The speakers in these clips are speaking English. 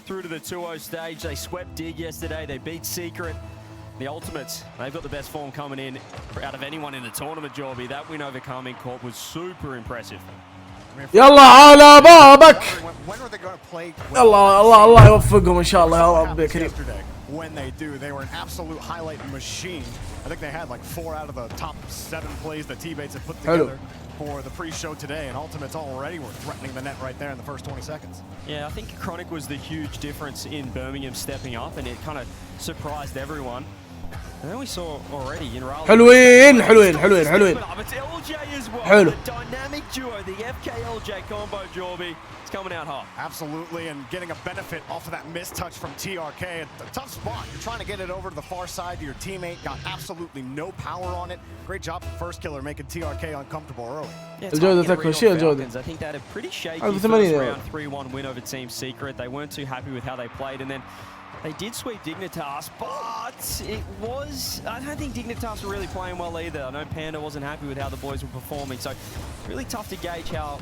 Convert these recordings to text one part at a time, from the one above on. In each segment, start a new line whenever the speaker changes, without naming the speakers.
through to the 2-0 stage. They swept Dig yesterday. They beat Secret. The Ultimates, they've got the best form coming in out of anyone in the tournament, Jorby. That win over Carmine Corp was super impressive.
يلا على بابك. الله يوفقهم إن شاء الله يا رب كريم.
When they do, they were an absolute highlight machine. I think they had like 4 out of the top 7 plays that teammates had put together for the pre-show today, and Ultimates already were threatening the net right there in the first 20 seconds.
Yeah, I think Chronic was the huge difference in Birmingham stepping up, and it kind of surprised everyone. And then we saw already in RALEIGH.
حلوين.
It's LJ as well.
حلو.
The dynamic duo, the FK-LJ combo, Jorby. It's coming out hot.
Absolutely, and getting a benefit off of that missed touch from TRK. It's a tough spot. You're trying to get it over to the far side to your teammate. Got absolutely no power on it. Great job from First Killer making TRK uncomfortable early.
Yeah,
الجودة تكفي شيء الجودة.
I think they had a pretty shaky first round 3-1 win over Team Secret. They weren't too happy with how they played, and then they did sweep Dignitas, but it was... I don't think Dignitas were really playing well either. I know Panda wasn't happy with how the boys were performing, so really tough to gauge how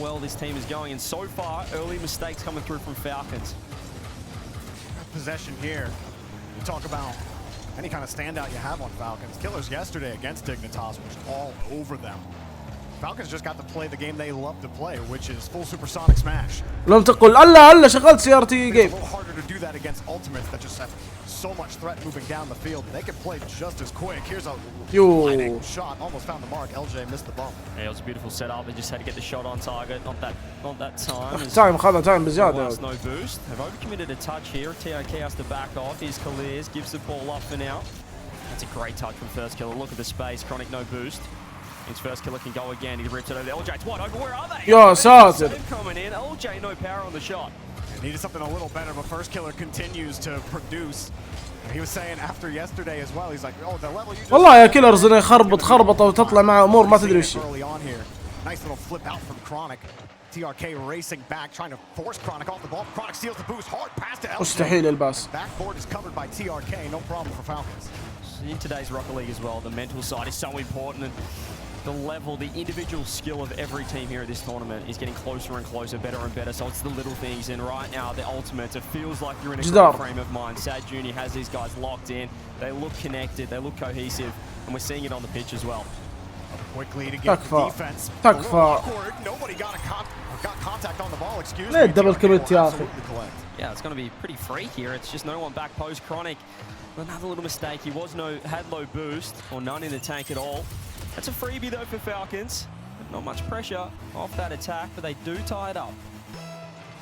well this team is going. And so far, early mistakes coming through from Falcons.
Possession here. You talk about any kind of standout you have on Falcons. Killers yesterday against Dignitas was all over them. Falcons just got to play the game they love to play, which is full supersonic smash.
لم تقل الله شغلت سيارتي جيم.
It's a little harder to do that against Ultimates that just have so much threat moving down the field. They can play just as quick. Here's a lightning shot, almost found the mark. LJ missed the bump.
Yeah, it was a beautiful setup. They just had to get the shot on target. Not that time.
time بزيادة.
No boost. They've overcommitted a touch here. TRK has to back off. Here's Kaliers, gives the ball up for now. That's a great touch from First Killer. Look at the space. Chronic no boost. His First Killer can go again. He rips it over there. LJ, it's wide open. Where are they?
يا ساتر.
Coming in. LJ no power on the shot.
Needed something a little better, but First Killer continues to produce. He was saying after yesterday as well, he's like, oh, the level you just...
والله يا كيلرز إنه يخربط خربطة وتطلع مع أمور ما تدري وش.
Early on here. Nice little flip out from Chronic. TRK racing back, trying to force Chronic off the ball. Chronic steals the boost. Hard pass to LJ.
مستحيل الباس.
Backboard is covered by TRK. No problem for Falcons.
In today's Rocket League as well, the mental side is so important, and the level, the individual skill of every team here at this tournament is getting closer and closer, better and better. So it's the little things, and right now, the Ultimates, it feels like you're in a great frame of mind. Sad Junior has these guys locked in. They look connected, they look cohesive, and we're seeing it on the pitch as well.
Quickly to get the defense. Nobody got contact on the ball, excuse me.
double commit يا أخي.
Yeah, it's going to be pretty free here. It's just no one back post Chronic. Another little mistake. He had low boost, or none in the tank at all. That's a freebie though for Falcons. Not much pressure off that attack, but they do tie it up.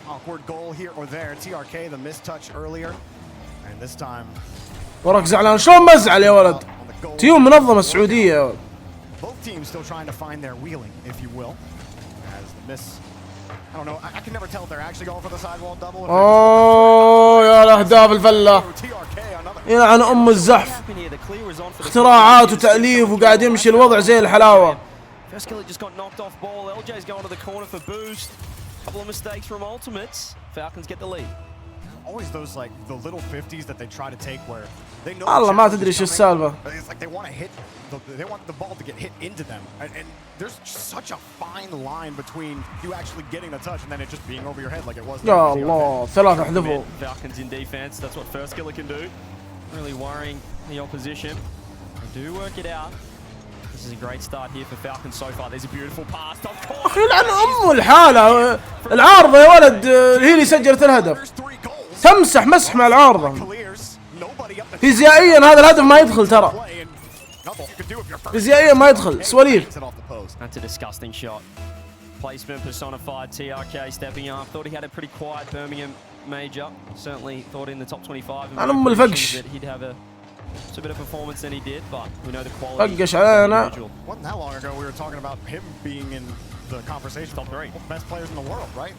Awkward goal here or there. TRK, the missed touch earlier. And this time...
وراك زعلان شلون مزعل يا ولد. تيوم منظمة السعودية يا ولد.
Both teams still trying to find their wheeling, if you will. As the miss... I don't know, I can never tell if they're actually going for the sidewall double.
أوه يا الأهداف الفلة. يلعن أم الزحف. اختراعات وتأليف وقاعد يمشي الوضع زي الحلاوة.
First Killer just got knocked off ball. LJ's going to the corner for boost. Couple of mistakes from Ultimates. Falcons get the lead.
Always those like the little 50s that they try to take where they know.
الله ما تدري شو السالفة.
It's like they want to hit. They want the ball to get hit into them, and there's such a fine line between you actually getting the touch and then it just being over your head like it was.
يا الله ثلاثة حذفوا.
Falcons in defense. That's what First Killer can do. Really worrying the opposition. They do work it out. This is a great start here for Falcons so far. There's a beautiful pass.
أخي لعن أم الحالة. العارضة يا ولد هي اللي سجلت الهدف. تمسح مسح مع العارضة. فيزيائيا هذا الهدف ما يدخل ترى. فيزيائيا ما يدخل سواليف.
That's a disgusting shot. Placement personified. TRK stepping up. Thought he had a pretty quiet Birmingham major. Certainly thought in the top 25.
أنا أم الفقش.
He'd have a better performance than he did, but we know the quality.
فقش علينا.
Wasn't that long ago we were talking about him being in the conversation top 3 best players in the world, right?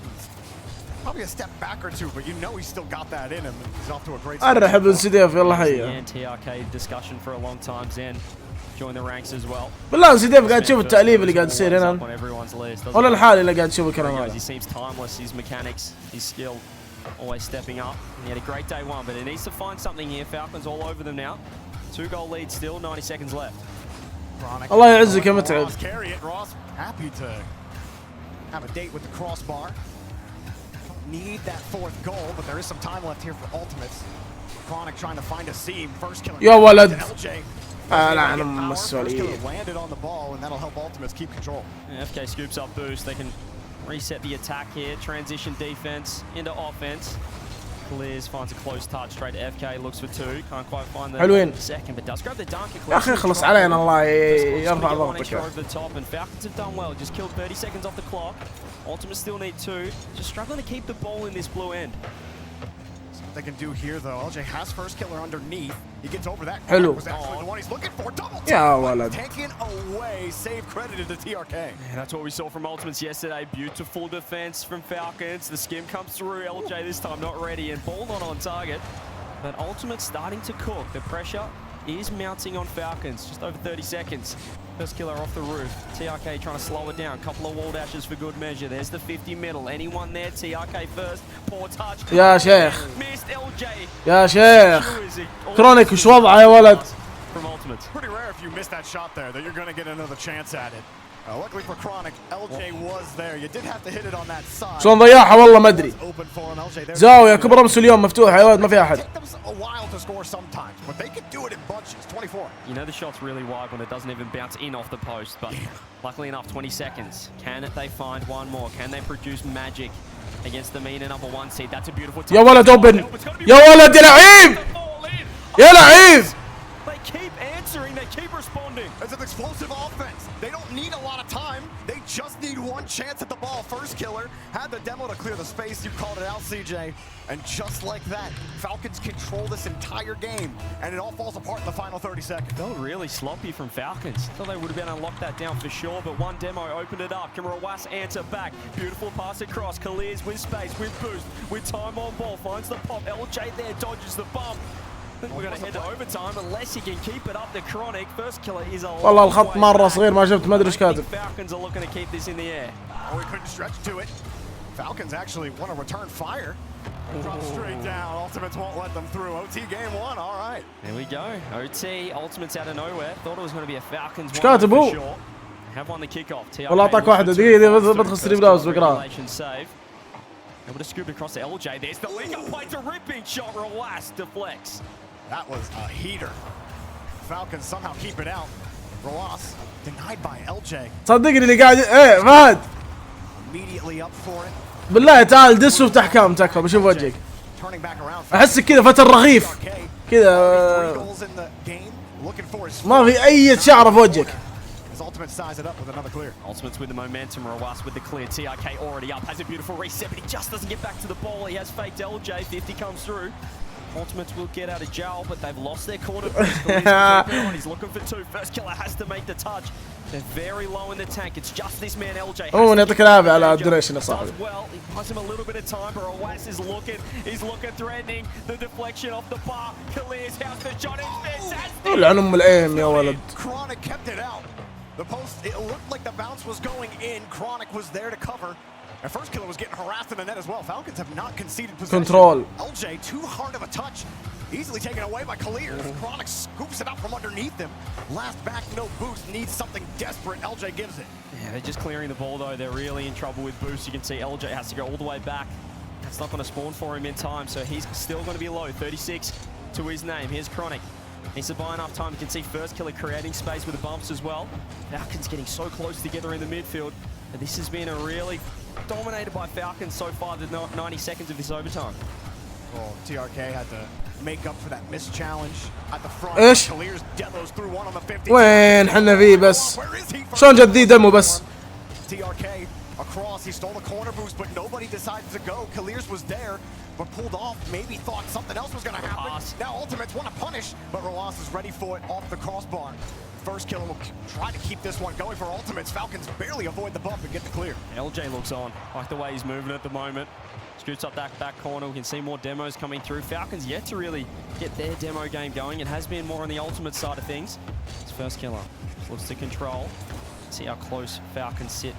Probably a step back or two, but you know he's still got that in him. He's off to a great start.
أرحب انسداف يلا حيا.
TRK discussion for a long time. Zen join the ranks as well.
بالله انسداف قاعد تشوف التأليف اللي قاعد يصير هنا. ولا الحالي اللي قاعد تشوف الكلام هذا.
He seems timeless. His mechanics, his skill, always stepping up. He had a great day one, but he needs to find something here. Falcons all over them now. 2-goal lead still. 90 seconds left.
الله يعزك يا متعب.
Happy to have a date with the crossbar. need that fourth goal, but there is some time left here for Ultimates. Chronic trying to find a seam. First killer.
يا ولد.
LJ.
لا أنا مسؤولي.
Landed on the ball, and that'll help Ultimates keep control.
FK scoops up boost. They can reset the attack here. Transition defense into offense. Clears, finds a close touch straight to FK. Looks for two. Can't quite find the
حلوين.
second, but does grab the dunk.
يا أخي خلص علينا الله يرفع ضغطك.
Over the top, and Falcons have done well. Just killed 30 seconds off the clock. Ultimates still need two. Just struggling to keep the ball in this blue end.
They can do here though. LJ has first killer underneath. He gets over that.
حلو.
Was actually the one he's looking for. Double
يا ولد.
taken away. Save credited to TRK.
Yeah, that's what we saw from Ultimates yesterday. Beautiful defense from Falcons. The skim comes through. LJ this time not ready, and ball not on target. But Ultimates starting to cook. The pressure is mounting on Falcons. Just over 30 seconds. First killer off the roof. TRK trying to slow it down. Couple of wall dashes for good measure. There's the 50 middle. Anyone there? TRK first. Poor touch.
يا شيخ.
Missed LJ.
يا شيخ. كرونيك وش وضعه يا ولد؟
From Ultimates.
Pretty rare if you miss that shot there that you're going to get another chance at it. Luckily for Chronic, LJ was there. You did have to hit it on that side.
شلون ضيعها والله ما ادري.
Open for him, LJ.
زاوية كبر امس اليوم مفتوحة يا ولد ما في أحد.
Take them a while to score sometimes, but they could do it in bunches. 24.
You know the shot's really wide when it doesn't even bounce in off the post, but luckily enough, 20 seconds. Can they find one more? Can they produce magic against the meaner number one seed? That's a beautiful touch.
يا ولد اوبن. يا ولد يا لعيب. يا لعيب.
They keep answering, they keep responding.
It's an explosive offense. They don't need a lot of time. They just need one chance at the ball. First killer had the demo to clear the space. You called it out, CJ. And just like that, Falcons control this entire game. And it all falls apart in the final 30 seconds.
Felt really sloppy from Falcons. Thought they would have been able to lock that down for sure, but one demo opened it up. Can Rawas answer back? Beautiful pass across. Clears with space, with boost, with time on ball. Finds the pop. LJ there dodges the bump. I think we're going to head to overtime unless he can keep it up to Chronic. First killer is a
والله الخط مرة صغير ما شفت ما ادري ايش كاتب.
Falcons are looking to keep this in the air.
Oh, he couldn't stretch to it. Falcons actually want to return fire. Drop straight down. Ultimates won't let them through. OT game one. All right.
There we go. OT. Ultimates out of nowhere. Thought it was going to be a Falcons
ايش
one
كاتب
for
هو؟
sure. Have won the kickoff.
والله أعطاك واحدة دقيقة بدخل ستريم لاوس بقراها.
Save. Able to scoop across to LJ. There's the link up play to ripping shot. Rawas deflects.
That was a heater. Falcons somehow keep it out. Rawas denied by LJ.
صدقني اللي قاعد ايه فهد.
Immediately up for it.
بالله تعال دس وافتح كام تكفى بشوف وجهك.
Turning back around.
احسك كذا فتر رغيف. كذا ما في أي شعر في وجهك.
Ultimate size it up with another clear.
Ultimates with the momentum. Rawas with the clear. TRK already up. Has a beautiful reset, but he just doesn't get back to the ball. He has faked LJ. 50 comes through. Ultimates will get out of jail, but they've lost their corner. He's looking for two. First killer has to make the touch. They're very low in the tank. It's just this man, LJ.
يعطيك العافية على الدونيشن يا صاحبي.
Well, he buys him a little bit of time, but Rawas is looking. He's looking threatening. The deflection off the bar. Clears house the shot. It's fantastic.
لعن ام العين يا ولد.
Chronic kept it out. The post, it looked like the bounce was going in. Chronic was there to cover. And first killer was getting harassed in the net as well. Falcons have not conceded possession.
Control.
LJ, too hard of a touch. Easily taken away by Clears. Chronic scoops it out from underneath him. Last back, no boost. Needs something desperate. LJ gives it.
Yeah, they're just clearing the ball though. They're really in trouble with boost. You can see LJ has to go all the way back. That's not going to spawn for him in time, so he's still going to be low. 36 to his name. Here's Chronic. Needs to buy enough time. You can see first killer creating space with the bumps as well. Falcons getting so close together in the midfield. And this has been a really dominated by Falcons so far, the 90 seconds of this overtime.
Well, TRK had to make up for that missed challenge at the front.
ايش؟
Clears demos through one on the 50.
وين حنا فيه بس؟ شلون جد ذي دمه بس؟
TRK across, he stole the corner boost, but nobody decided to go. Clears was there, but pulled off. Maybe thought something else was going to happen. Now Ultimates want to punish, but Rawas is ready for it off the crossbar. First killer will try to keep this one going for Ultimates. Falcons barely avoid the bump and get the clear.
LJ looks on. Like the way he's moving at the moment. Scoots up that back corner. We can see more demos coming through. Falcons yet to really get their demo game going. It has been more on the Ultimate side of things. It's first killer. Looks to control. See how close Falcons sit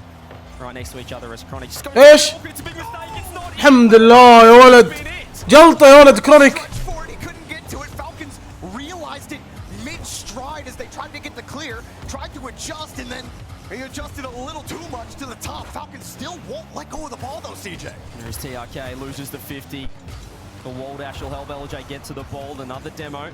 right next to each other as Chronic.
ايش؟ الحمد لله يا ولد. جلطة يا ولد كرونيك.
As they tried to get the clear, tried to adjust, and then He adjusted a little too much to the top. Falcons still won't let go of the ball, though, CJ.
There's TRK, loses the 50. The wall dash will help LJ get to the ball. Another demo.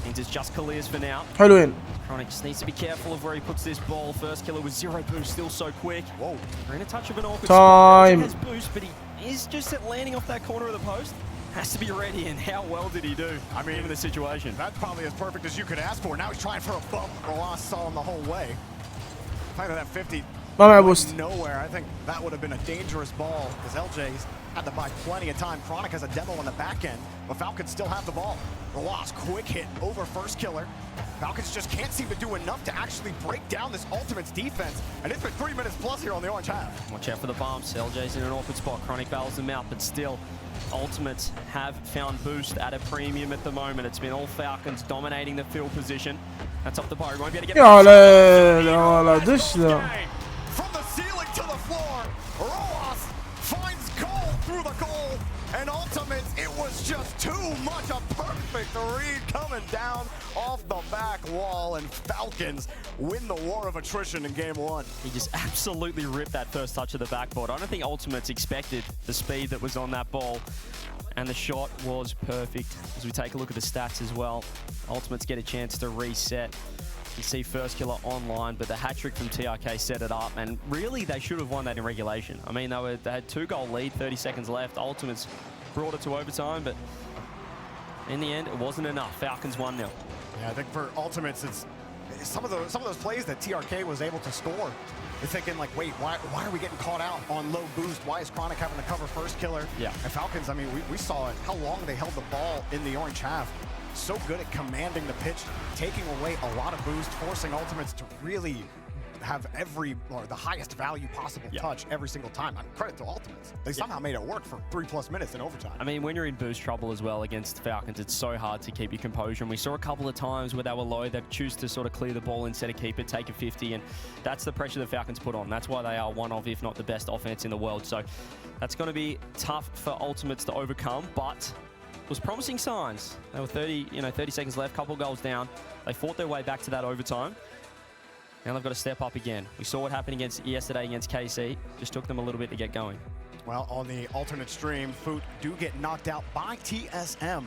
Means it's just Killers for now.
حلوين.
Chronic just needs to be careful of where he puts this ball. First killer with 0 boost, still so quick.
Whoa.
We're in a touch of an awkward
Time.
spot. Has boost, but he is just at landing off that corner of the post. Has to be ready, and how well did he do? I mean, given the situation.
That's probably as perfect as you could ask for. Now he's trying for a bump. Rolas saw him the whole way. Kind of that 50.
ما معه بوست.
Nowhere. I think that would have been a dangerous ball because LJ's had to buy plenty of time. Chronic has a demo on the back end, but Falcons still have the ball. Rolas, quick hit over first killer. Falcons just can't seem to do enough to actually break down this Ultimate's defense, and it's been 3 minutes plus here on the orange half.
Watch out for the bumps. LJ's in an awkward spot. Chronic bails them out, but still, Ultimates have found boost at a premium at the moment. It's been all Falcons dominating the field position. That's off the bar. He won't be able to get
يا لا دش ذا.
From the ceiling to the floor, Rolas finds goal through the goal, and Ultimates, it was just too much. A perfect read coming down off the back wall, and Falcons win the war of attrition in game 1.
He just absolutely ripped that first touch of the backboard. I don't think Ultimates expected the speed that was on that ball, and the shot was perfect. As we take a look at the stats as well, Ultimates get a chance to reset. You see first killer online, but the hat trick from TRK set it up, and really they should have won that in regulation. I mean, they had 2-goal lead, 30 seconds left. Ultimates brought it to overtime, but in the end, it wasn't enough. Falcons 1-0.
Yeah, I think for Ultimates, it's some of those plays that TRK was able to score. You're thinking like, wait, why are we getting caught out on low boost? Why is Chronic having to cover first killer?
Yeah.
And Falcons, I mean, we saw it, how long they held the ball in the orange half. So good at commanding the pitch, taking away a lot of boost, forcing Ultimates to really have the highest value possible touch every single time. I mean, credit to Ultimates. They somehow made it work for 3+ minutes in overtime.
I mean, when you're in boost trouble as well against Falcons, it's so hard to keep your composure. And we saw a couple of times where they were low, they'd choose to sort of clear the ball instead of keep it, take a 50, and that's the pressure the Falcons put on. That's why they are one of, if not the best offense in the world. So that's going to be tough for Ultimates to overcome, but it was promising signs. They were 30 seconds left, couple goals down. They fought their way back to that overtime. Now they've got to step up again. We saw what happened yesterday against KC. Just took them a little bit to get going.
Well, on the alternate stream, Foot do get knocked out by TSM.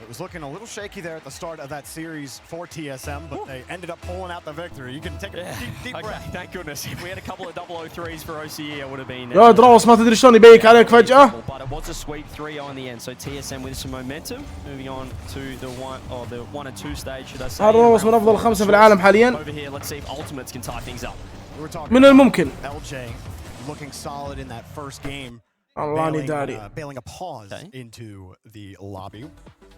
It was looking a little shaky there at the start of that series for TSM, but they ended up pulling out the victory. You can take a deep breath.
Thank goodness. If we had a couple of 003s for OCE, it would have been...
يا دراوس ما تدري شلون يبيك عليك فجأة.
But it was a sweep 3-0 in the end, so TSM with some momentum. Moving on to the 1 and 2 stage, should I say.
دراوس من أفضل 5 في العالم حاليا.
Over here, let's see if Ultimates can tie things up.
من الممكن.
LJ looking solid in that first game.
الله داري.
Bailing a pause into the lobby.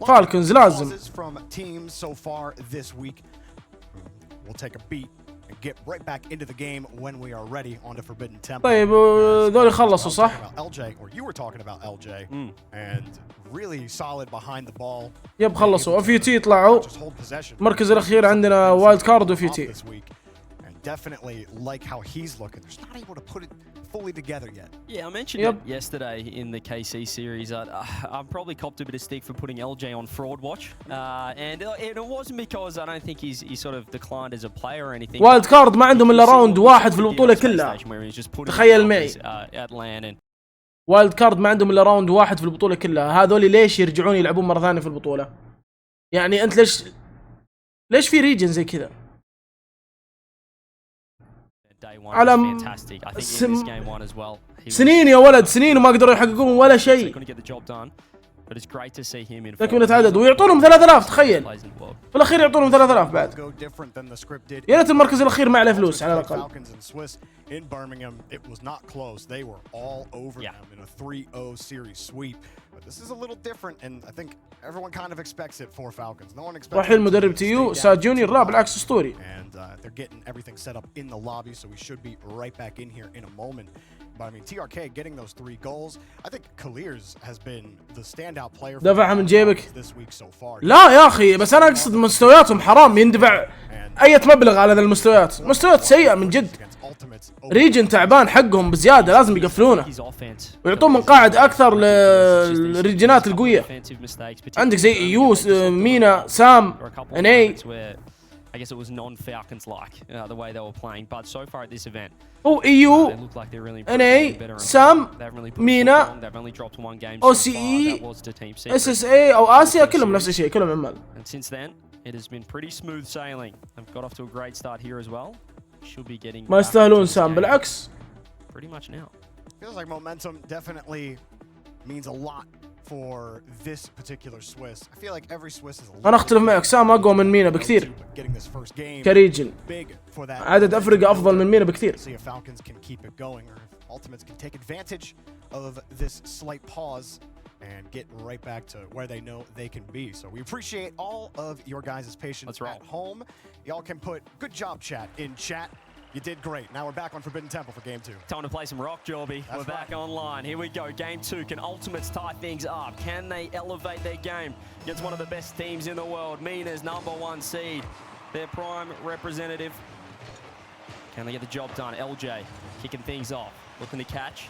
Falcons لازم.
From teams so far this week. We'll take a beat and get right back into the game when we are ready on the Forbidden Temple.
طيب ذول خلصوا صح؟
LJ, or you were talking about LJ, and really solid behind the ball.
يب خلصوا. اف يو تي طلعوا. المركز الأخير عندنا وايلد كارد وفي تي.
Definitely like how he's looking. They're just not able to put it fully together yet.
Yeah, I mentioned it yesterday in the KC series. I'm probably copped a bit of stick for putting LJ on fraud watch, and it wasn't because I don't think he's sort of declined as a player or anything.
وايلد كارد ما عندهم إلا راوند واحد في البطولة كلها. تخيل معي. وايلد كارد ما عندهم إلا راوند واحد في البطولة كلها. هذول ليش يرجعون يلعبون مرة ثانية في البطولة؟ يعني أنت ليش في ريجن زي كذا؟ على سنين يا ولد، سنين وما قدروا يحققون ولا شيء. لكن نتعدد ويعطونهم 3000. تخيل في الأخير يعطونهم 3000 بعد. يا ريت المركز الأخير ما عليه فلوس على الأقل. راح المدرب تيو ساد جونيور. لا بالعكس اسطوري.
But I mean, TRK getting those 3 goals. I think Killers has been the standout player
دفعها من جيبك.
this week so far.
لا يا أخي بس أنا أقصد مستوياتهم حرام يندفع أي مبلغ على ذا المستويات. مستويات سيئة من جد. ريجن تعبان حقهم بزيادة، لازم يقفلونه ويعطون مقاعد أكثر للريجنات القوية. عندك زي يوس، مينا، سام، اني.
I guess it was non-Falcons-like, the way they were playing. But so far at this event,
او EU
they look like they're really
NA SAM مينا
They've only dropped one game
او
so
سي
far.
اي
That was to Team Secret.
SSA او آسيا كلهم نفس الشيء كلهم عمال.
And since then, it has been pretty smooth sailing. They've got off to a great start here as well. Should be getting
ما يستاهلون سام بالعكس.
Pretty much now.
Feels like momentum definitely means a lot for this particular Swiss. I feel like every Swiss is a little
انا اختلف معك سام اقوى من مينا بكثير
getting this first game
كريجن.
big for that.
عدد افرقه افضل من مينا بكثير.
See if Falcons can keep it going or if Ultimates can take advantage of this slight pause and get right back to where they know they can be. So we appreciate all of your guys' patience at home. Y'all can put good job chat in chat. You did great. Now we're back on Forbidden Temple for game 2.
Time to play some Rock, Jorby. We're back online. Here we go. Game 2. Can Ultimates tie things up? Can they elevate their game against one of the best teams in the world? Mina's #1 seed. Their prime representative. Can they get the job done? LJ kicking things off. Looking to catch.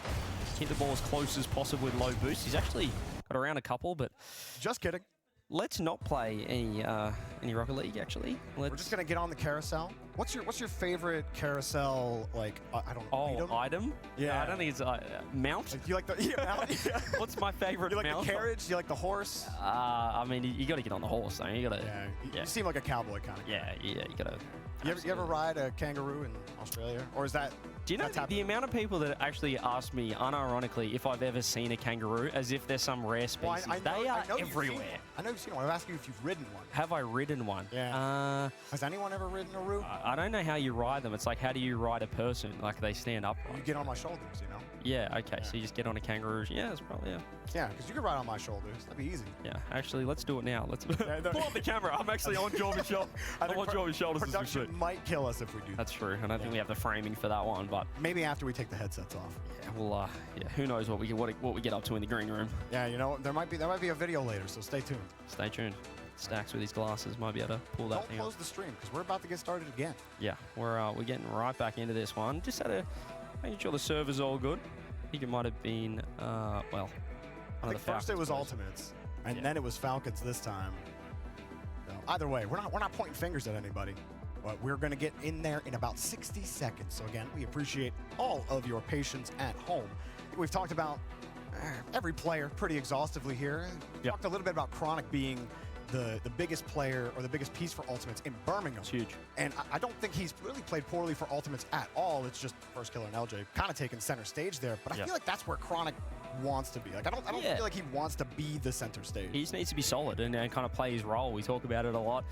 Keep the ball as close as possible with low boost. He's actually got around a couple, but...
Just kidding.
Let's not play any Rocket League, actually.
We're just going to get on the carousel. What's your favorite carousel, like, I don't know,
item? Yeah. I don't think it's mount.
Like, you like the mount? Yeah.
What's my favorite
mount? You like the carriage? You like the horse?
I mean, you got to get on the horse, though. You got to...
Yeah. You seem like a cowboy kind of guy.
Yeah, you got to...
You ever ride a kangaroo in Australia? Or is that...
Do you know the amount of people that actually ask me, unironically, if I've ever seen a kangaroo, as if they're some rare species?
Well,
they are everywhere.
I know you've seen one. I'm asking you if you've ridden one.
Have I ridden one?
Yeah. Has anyone ever ridden a roo?
I don't know how you ride them. It's like, how do you ride a person? Like, they stand upright.
You get on my shoulders, you know?
Yeah, okay. So you just get on a kangaroo. Yeah, that's probably,
Yeah, because you can ride on my shoulders. That'd be easy.
Yeah, actually, let's do it now. Let's pull up the camera. I'm actually on Jorby's shoulders. I'm on Jorby's shoulders.
Production might kill us if we do that.
That's true. I don't think we have the framing for that one, but...
Maybe after we take the headsets off.
Yeah, well, who knows what we get up to in the green room.
Yeah, you know, there might be a video later, so stay tuned.
Stay tuned. Stacks with his glasses might be able to pull that thing
Don't close the stream, because we're about to get started again.
Yeah, we're getting right back into this one. Just had to making sure the server's all good. I think it might have been, well,
I think first it was Ultimates, and then it was Falcons this time. So either way, we're not pointing fingers at anybody, but we're going to get in there in about 60 seconds. So again, we appreciate all of your patience at home. We've talked about every player pretty exhaustively here. Talked a little bit about Chronic being the biggest player or the biggest piece for Ultimates in Birmingham.
It's huge.
And I don't think he's really played poorly for Ultimates at all. It's just First Killer and LJ kind of taking center stage there. But I feel like that's where Chronic wants to be. Like, I don't feel like he wants to be the center stage.
He just needs to be solid and kind of play his role. We talk about it a lot.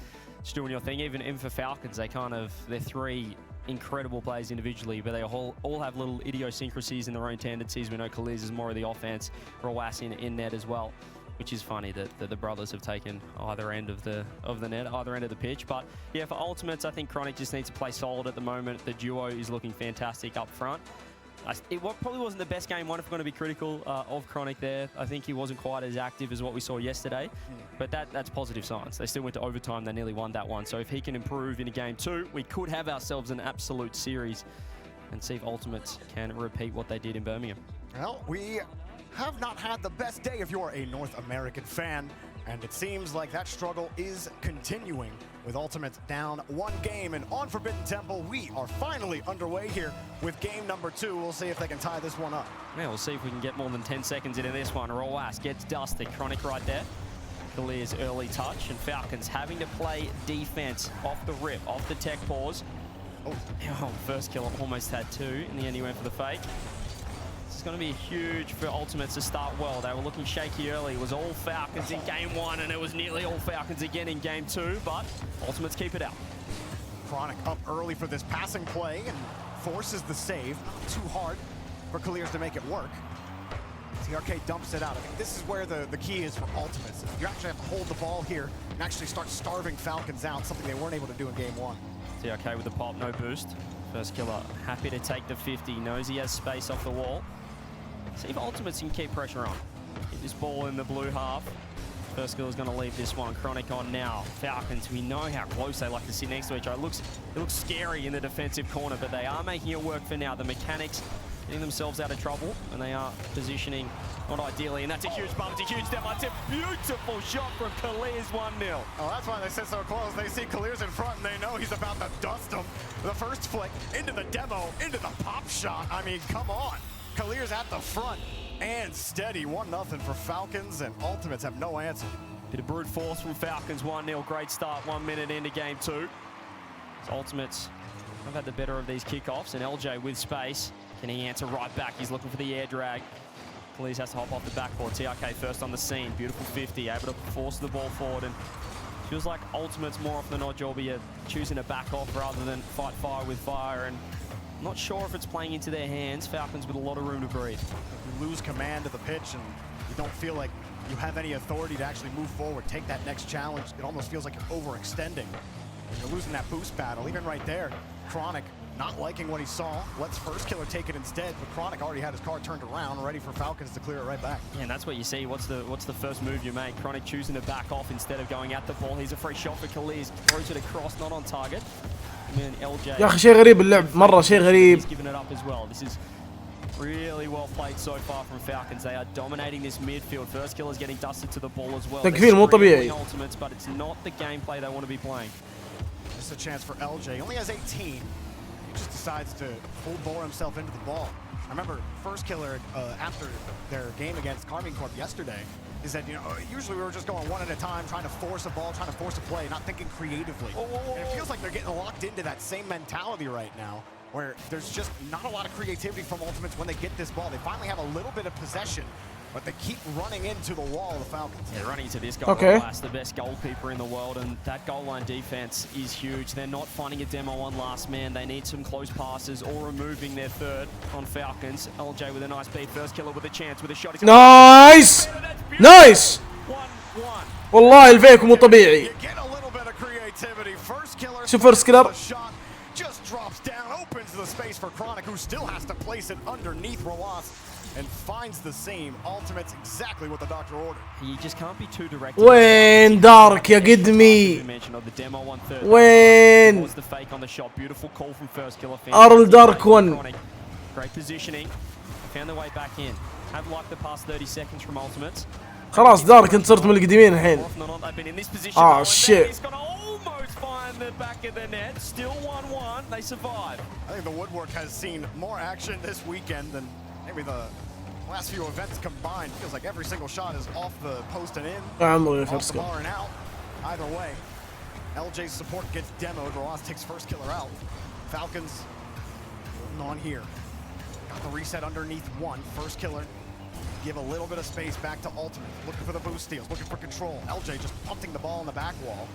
Just doing your thing. Even for Falcons, they're three incredible players individually, but they all have little idiosyncrasies in their own tendencies. We know Khaliz is more of the offense, Rawas in net as well, which is funny that the brothers have taken either end of the net, either end of the pitch. But yeah, for Ultimates, I think Chronic just needs to play solid at the moment. The duo is looking fantastic up front. It probably wasn't the best game one if we're going to be critical of Chronic there. I think he wasn't quite as active as what we saw yesterday, but that's positive signs. They still went to overtime. They nearly won that one. So if he can improve into game 2, we could have ourselves an absolute series and see if Ultimates can repeat what they did in Birmingham.
Well, we have not had the best day if you're a North American fan, and it seems like that struggle is continuing with Ultimates down 1 game. And on Forbidden Temple, we are finally underway here with game number 2. We'll see if they can tie this one up.
Yeah, we'll see if we can get more than 10 seconds into this one. Rawas gets dusted. Chronic right there. Khalir's early touch, and Falcons having to play defense off the rip, off the tech pause. Oh, first kill almost had 2. In the end, he went for the fake. It's going to be huge for Ultimates to start well. They were looking shaky early. It was all Falcons in game 1, and it was nearly all Falcons again in game 2, but Ultimates keep it out.
Chronic up early for this passing play and forces the save. Not too hard for Khalir's to make it work. TRK dumps it out. I think this is where the key is for Ultimates. You actually have to hold the ball here and actually start starving Falcons out, something they weren't able to do in game 1.
TRK with the pop, no boost. First killer happy to take the 50. Knows he has space off the wall. See if Ultimates can keep pressure on. Get this ball in the blue half. First kill is going to leave this one. Chronic on now. Falcons, we know how close they like to sit next to each other. It looks scary in the defensive corner, but they are making it work for now. The mechanics getting themselves out of trouble, and they are positioning not ideally, and that's a huge bump, it's a huge step. It's a beautiful shot from ixkillerx, 1-0.
Oh, that's why they sit so close. They see ixkillerx in front, and they know he's about to dust them. The first flick into the demo, into the pop shot. I mean, come on. ixkillerx at the front and steady. 1-0 for Falcons, and Ultimates have no answer.
Bit of brute force from Falcons, 1-0. Great start, 1 minute into game 2. So Ultimates have had the better of these kickoffs, and LJ with space. Can he answer right back? He's looking for the air drag. ixkillerx has to hop off the backboard. TRK first on the scene. Beautiful 50, able to force the ball forward, and feels like Ultimates more often than not, Jobby, are choosing to back off rather than fight fire with fire, and I'm not sure if it's playing into their hands. Falcons with a lot of room to breathe.
You lose command of the pitch, and you don't feel like you have any authority to actually move forward, take that next challenge. It almost feels like you're overextending. You're losing that boost battle. Even right there, Chronic not liking what he saw. Lets Firstkiller take it instead, but Chronic already had his car turned around, ready for Falcons to clear it right back.
Yeah, and that's what you see. What's the first move you make? Chronic choosing to back off instead of going at the ball. He's a free shot for ixkillerx. Throws it across, not on target. And then LJ.
يا أخي شيء غريب اللعب مرة شيء غريب.
He's given it up as well. This is really well played so far from Falcons. They are dominating this midfield. Firstkiller's getting dusted to the ball as well.
تكفير مو طبيعي.
Ultimates, but it's not the gameplay they want to be playing.
This is a chance for LJ. He only has 18. He just decides to full bore himself into the ball. I remember Firstkiller after their game against Carmine Corp yesterday, he said, you know, usually we were just going one at a time, trying to force a ball, trying to force a play, not thinking creatively. And it feels like they're getting locked into that same mentality right now, where there's just not a lot of creativity from Ultimates when they get this ball. They finally have a little bit of possession, but they keep running into the wall of the Falcons.
Yeah, running into this guy, the best goalkeeper in the world, and that goal line defense is huge. They're not finding a demo on last man. They need some close passes or removing their third on Falcons. LJ with a nice beat. Firstkiller with a chance, with a shot.
نايس نايس والله الفيك مو طبيعي. شوف فيرستكيلر.
Just drops down, opens the space for Chronic, who still has to place it underneath RLCS, and finds the same. Ultimates exactly what the doctor ordered.
You just can't be too direct.
وين دارك يا قدمي؟ وين؟
Was the fake on the shot. Beautiful call from Firstkiller.
أرل دارك 1.
Great positioning. Found their way back in. Have liked the past 30 seconds from Ultimates.
خلاص دارك انت صرت من القديمين الحين.
shit. The back of the net, still 1-1. They survive.
I think the woodwork has seen more action this weekend than maybe the last few events combined. Feels like every single shot is off the post and in, off the bar and out. Either way, LJ's support gets demoed. RLCS takes Firstkiller out. Falcons on here. Got the reset underneath 1. Firstkiller give a little bit of space back to Ultimate. Looking for the boost steals, looking for control. LJ just pumping the ball on the back wall.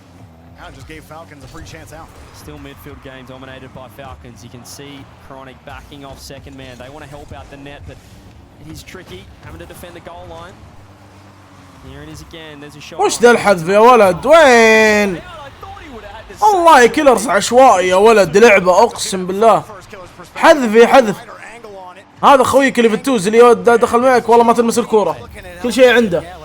Kind of just gave Falcons a free chance out.
Still midfield game dominated by Falcons. You can see Chronic backing off second man. They want to help out the net, but it is tricky having to defend the goal line. Here it is again. There's a shot.
وش ذا الحذف يا ولد؟ وين؟ والله كيلرز عشوائي يا ولد. لعبة اقسم بالله. حذف. هذا خويك اللي في التوز اللي دخل معك والله ما تلمس الكورة. كل شيء عنده.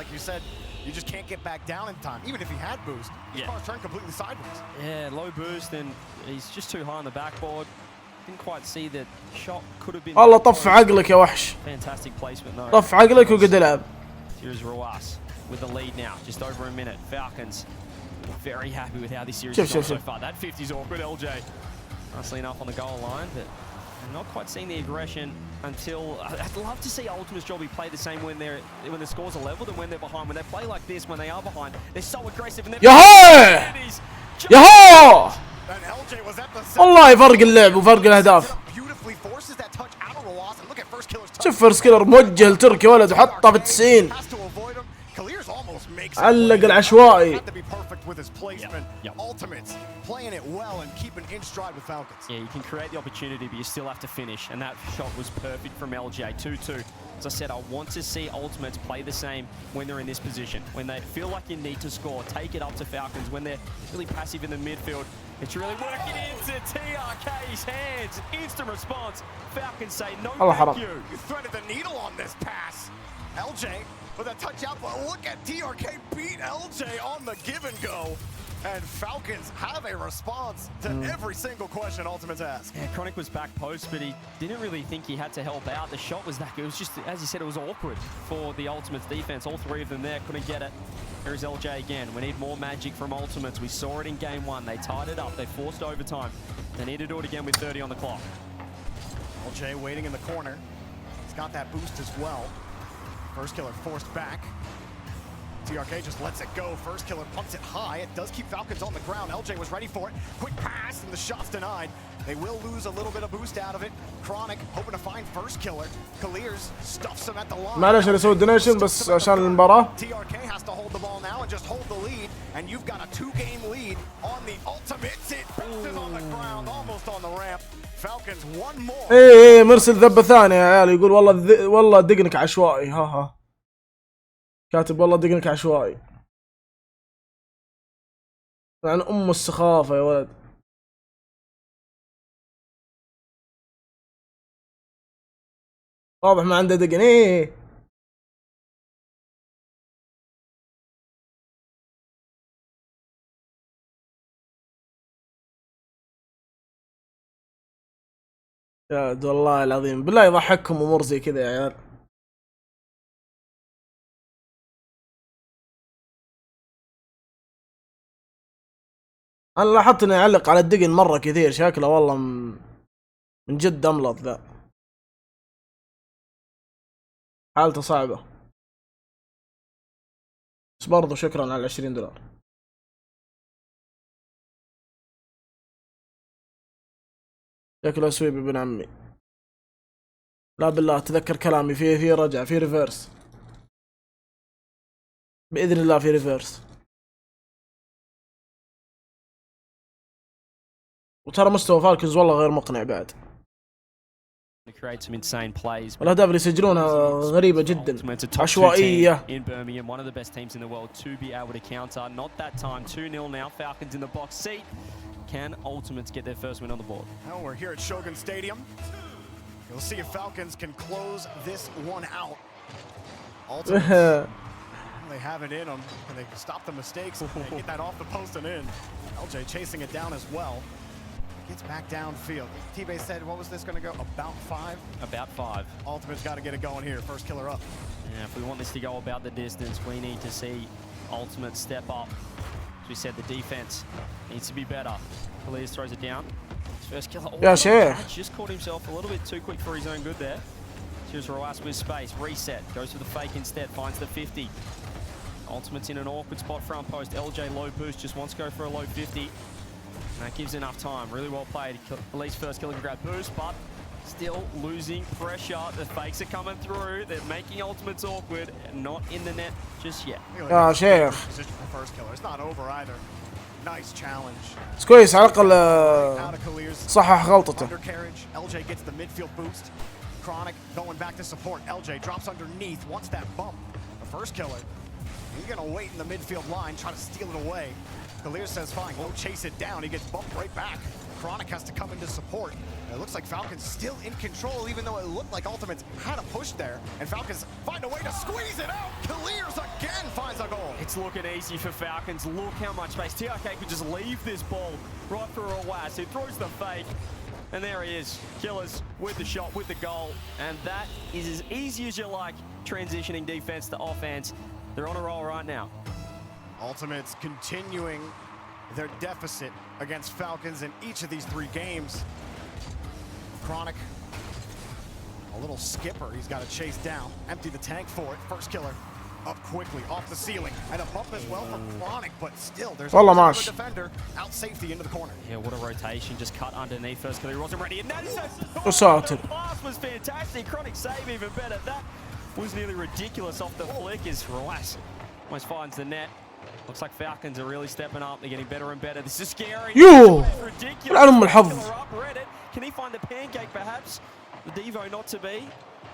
You just can't get back down in time. Even if he had boost, his car's turned completely sideways.
Yeah, low boost, and he's just too high on the backboard. Didn't quite see that shot. Could have been.
الله طف عقلك يا وحش.
Fantastic placement though.
طف عقلك وقد العب.
Here's RLCS with the lead now, just over a minute. Falcons very happy with how this series has gone so far. That 50's awkward. LJ nicely enough on the goal line, but I'm not quite seeing the aggression until. I'd love to see Ultimate's Jobby play the same when the scores are leveled and when they're behind. When they play like this, when they are behind, they're so aggressive. And
ياهو والله فرق اللعب وفرق الاهداف. شوف فيرستكيلر موجه لتركي ولد وحطه في 90. علق العشوائي.
Ultimates playing it well and keeping in stride with Falcons.
Yeah, you can create the opportunity, but you still have to finish. And that shot was perfect from LJ. 2-2. As I said, I want to see Ultimates play the same when they're in this position. When they feel like you need to score, take it up to Falcons. When they're really passive in the midfield, it's really working into TRK's hands. Instant response. Falcons say no thank you.
You threaded the needle on this pass. LJ with a touch out, but look at TRK beat LJ on the give and go. And Falcons have a response to every single question Ultimates ask.
Yeah, Chronic was back post, but he didn't really think he had to help out. The shot was that good. It was just, as you said, it was awkward for the Ultimates defense. All three of them there couldn't get it. Here's LJ again. We need more magic from Ultimates. We saw it in game one. They tied it up. They forced overtime. They need to do it again with 30 on the clock.
LJ waiting in the corner. He's got that boost as well. First killer forced back. TRK just lets it go. First killer pumps it high. It does keep Falcons on the ground. LJ was ready for it. Quick pass, and the shot's denied. They will lose a little bit of boost out of it. Chronic hoping to find first killer. ickillerx stuffs him at the line.
معلش انا اسوي دونيشن بس عشان المباراة.
TRK has to hold the ball now and just hold the lead. And you've got a 2-game lead on the Ultimates. It bounces on the ground, almost on the ramp. Falcons one more.
ايه مرسل ذبة ثانية يا عيال. يقول والله دقنك عشوائي. ها كاتب والله دقنك عشوائي. عن ام السخافة يا ولد. واضح ما عنده دقن. ايه يا والله العظيم بالله يضحككم امور زي كذا يا عيال. انا لاحظت انه يعلق على الدقن مرة كثير. شكله والله من جد املط ذا. حالته صعبة. بس برضو شكرا على $20. شكله سويب ابن عمي. لا بالله تذكر كلامي. في رجع في ريفيرس بإذن الله. في ريفيرس. وترى مستوى فالكنز والله غير مقنع بعد. والأهداف اللي يسجلونها غريبة جدا. عشوائية.
In Birmingham, one of the best teams in the world to be able to counter. Not that time. 2-0 now. Falcons in the box seat. Can Ultimates get their first win on the board?
Well, we're here at Shogun Stadium. We'll see if Falcons can close this one out. Ultimates, they have it in them. Can they stop the mistakes and get that off the post and in? LJ chasing it down as well. Gets back downfield. T-Bay said, what was this going to go? About 5?
About 5.
Ultimate's got to get it going here. First killer up.
Yeah, if we want this to go about the distance, we need to see Ultimate step up. As we said, the defense needs to be better. ickillerx throws it down. His first killer.
Yeah, sure.
Just caught himself a little bit too quick for his own good there. Here's RLCS with space. Reset. Goes for the fake instead. Finds the 50. Ultimate's in an awkward spot front post. LJ low boost. Just wants to go for a low 50. That gives enough time. Really well played. At least first killer can grab boost, but still losing pressure. The fakes are coming through. They're making Ultimates awkward. Not in the net just yet.
يا شيخ.
First killer. It's not over either. Nice challenge.
بس كويس على الأقل صحح غلطته.
Undercarriage. LJ gets the midfield boost. Chronic going back to support. LJ drops underneath. Wants that bump. The first killer. He's gonna wait in the midfield line, try to steal it away. ickillerx says, fine, go chase it down. He gets bumped right back. Chronic has to come into support. It looks like Falcons still in control, even though it looked like Ultimates had a push there. And Falcons find a way to squeeze it out. ickillerx again finds a goal.
It's looking easy for Falcons. Look how much space. TRK could just leave this ball right for RLCS. He throws the fake. And there he is. ickillerx with the shot, with the goal. And that is as easy as you like, transitioning defense to offense. They're on a roll right now.
Ultimates continuing their deficit against Falcons in each of these 3 games. Chronic, a little skipper. He's got to chase down. Empty the tank for it. First killer up quickly off the ceiling. And a bump as well from Chronic, but still there's another defender out safety into the corner.
Yeah, what a rotation. Just cut underneath. First killer, he wasn't ready. And that is
the
pass was fantastic. Chronic save even better. That was nearly ridiculous off the flick as RLCS almost finds the net. Looks like Falcons are really stepping up. They're getting better and better. This is scary.
Yo!
Ridiculous. Can he find the pancake perhaps? The Devo not to be.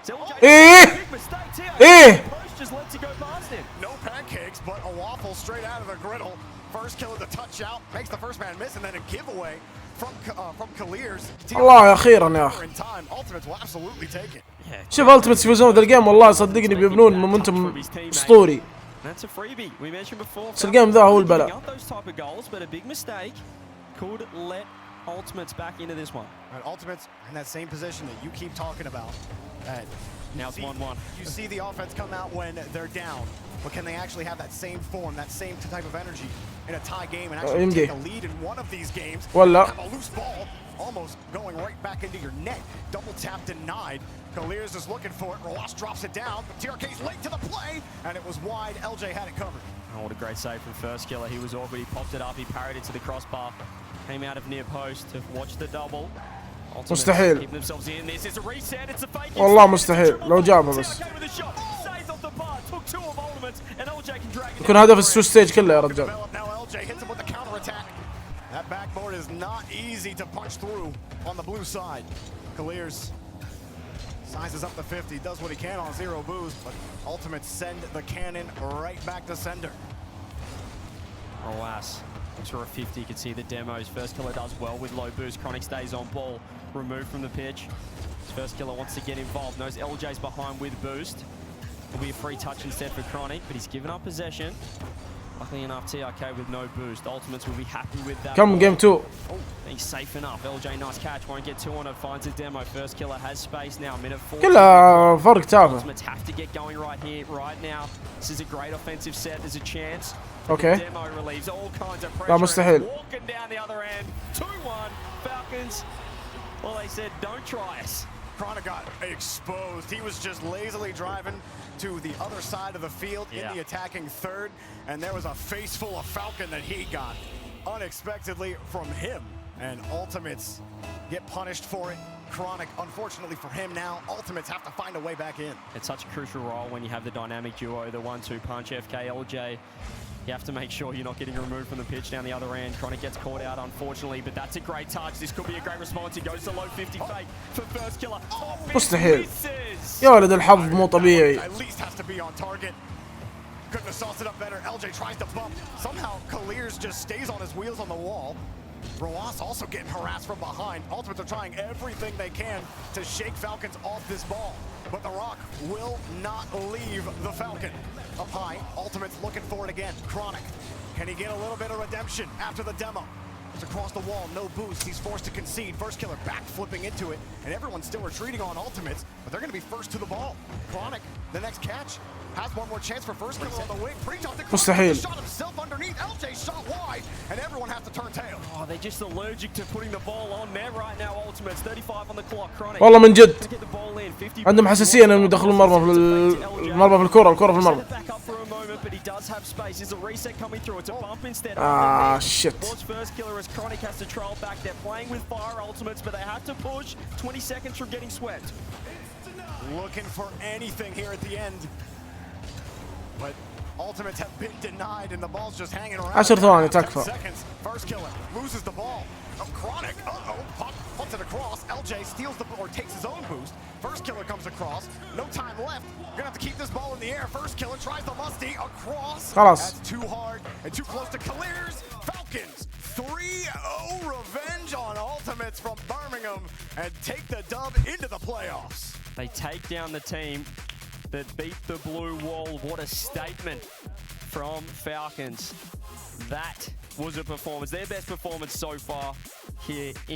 Big mistake here. Just lets it go past him.
No pancakes, but a waffle straight out of the griddle. First killer to touch out, makes the first man miss, and then a giveaway from ickillerx.
الله أخيرا يا أخي.
Ultimates will absolutely take it.
شوف Ultimates يفوزون ذا الجيم والله صدقني بيبنون مومنتم أسطوري.
That's a freebie. We mentioned before.
بس الجيم ذا هو
Giving
البلاء.
up those type of goals, but a big mistake could let Ultimates back into this one.
And Ultimates in that same position that you keep talking about.
Now it's 1-1.
You see the offense come out when they're down, but can they actually have that same form, that same type of energy in a tie game and actually take a lead in one of these games? Have a loose ball, almost going right back into your net. Double tap denied. ixkillerx is looking for it. Roas drops it down, but TRK's late to the play, and it was wide. LJ had it covered.
Oh, what a great save from First Killer. He was awkward. He popped it up. He parried it to the crossbar. Came out of near post to watch the double.
مستحيل.
والله
والله مستحيل لو جابها بس. يكون هدف السويس ستيج كله يا رجال.
That backboard is not easy to punch through on the blue side. ixkillerx sizes up the 50, does what he can on 0 boost, but Ultimates send the cannon right back to sender.
Roas looks for a 50. You can see the demos. First Killer does well with low boost. Chronic stays on ball, removed from the pitch. First Killer wants to get involved. Knows LJ's behind with boost. It'll be a free touch instead for Chronic, but he's given up possession. Luckily enough, TRK with no boost. Ultimates will be happy with that.
Come game 2.
Oh, he's safe enough. LJ, nice catch. Won't get 2 on it. Finds a demo. First Killer has space now. Minute 4.
كلها فرق تافه.
Ultimates have to get going right here, right now. This is a great offensive set. There's a chance.
Okay.
The demo relieves all kinds of pressure.
لا مستحيل.
Walking down the other end. 2-1. Falcons. Well, they said, don't try us.
Chronic got exposed. He was just lazily driving to the other side of the field in the attacking third, and there was a face full of Falcon that he got unexpectedly from him, and Ultimates get punished for it. Chronic, unfortunately for him now, Ultimates have to find a way back in.
It's such a crucial role when you have the dynamic duo, the 1-2 punch, FK, LJ. You have to make sure you're not getting removed from the pitch down the other end. Chronic gets caught out, unfortunately, but that's a great touch. This could be a great response. He goes to low 50 fake for First Killer.
مستحيل. يا ولد الحظ مو طبيعي.
At least has to be on target. Couldn't have sauced it up better. LJ tries to bump. Somehow ixkillerx just stays on his wheels on the wall. Roas also getting harassed from behind. Ultimates are trying everything they can to shake Falcons off this ball. But the rock will not leave the Falcon. Up high, Ultimates looking for it again. Chronic, can he get a little bit of redemption after the demo? It's across the wall, no boost. He's forced to concede. First Killer back flipping into it, and everyone's still retreating on Ultimates, but they're going to be first to the ball. Chronic, the next catch, has one more chance for First Killer on the wing. Breach off the
مستحيل.
shot himself underneath. LJ shot wide, and everyone has to turn tail.
Oh, they're just allergic to putting the ball on net right now. Ultimates 35 on the clock. Chronic.
والله من جد عندهم حساسية انهم يدخلون المرمى في المرمى في الكرة في المرمى.
But he does have space. There's a reset coming through. It's a bump instead.
Shit.
First Killer as Chronic has to trail back. They're playing with fire Ultimates, but they have to push 20 seconds from getting swept.
Looking for anything here at the end. But Ultimates have been denied, and the ball's just hanging around.
10 ثواني تكفى.
Seconds. First Killer loses the ball. Chronic, puts it across. LJ steals the ball, or takes his own boost. First Killer comes across. No time left. You're gonna have to keep this ball in the air. First Killer tries the musty across.
خلاص.
That's too hard and too close to ixkillerx. Falcons 3-0 revenge on Ultimates from Birmingham and take the dub into the playoffs.
They take down the team that beat the blue wall. What a statement from Falcons. That was a performance, their best performance so far here in